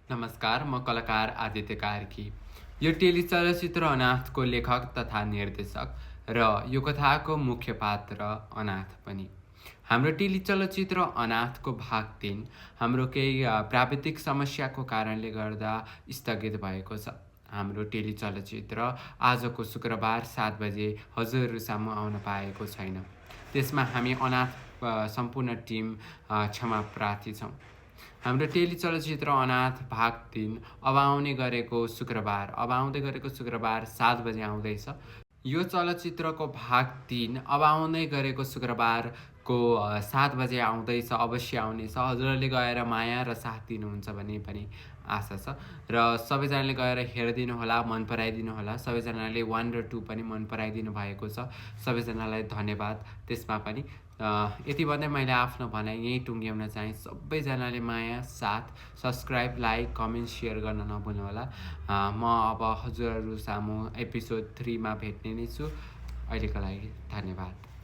नमस्कार, म कलाकार आदित्य कार्की। यो टेलिचलचित्र अनाथको लेखक तथा निर्देशक र यो कथाको मुख्य पात्र अनाथ पनि। हाम्रो टेलिचलचित्र अनाथको भाग 3 हाम्रो केही प्राविधिक समस्याको कारणले गर्दा स्थगित भएको छ। हाम्रो टेलिचलचित्र आजको शुक्रबार 7 बजे हजुरहरूसम्म आउन पाएको छैन। त्यसमा हामी अनाथ सम्पूर्ण टिम क्षमा प्रार्थी छौँ। हाम्रो टेलिचलचित्र अनाथ भाग 3 अब आउँदै गरेको शुक्रबार 7 बजे आउँदैछ। यो चलचित्रको भाग 3 अब आउँदै गरेको शुक्रबारको 7 बजे आउँदैछ, अवश्य आउनेछ। हजुरहरूले गएर माया र साथ दिनुहुन्छ भन्ने पनि आशा छ र सबैजनाले गएर हेरिदिनु होला, मन पराइदिनु होला। सबैजनाले 1 र 2 पनि मन पराइदिनु भएको छ। सबैजनालाई धन्यवाद त्यसमा पनि। यति भन्दै मैले आफ्नो भनाइ यहीँ टुङ्ग्याउन चाहेँ। सबैजनाले माया, साथ, सब्सक्राइब, लाइक, कमेन्ट, सेयर गर्न नभुल्नुहोला। म अब हजुरहरू सामु एपिसोड 3 मा भेट्ने नै छु। अहिलेको लागि धन्यवाद।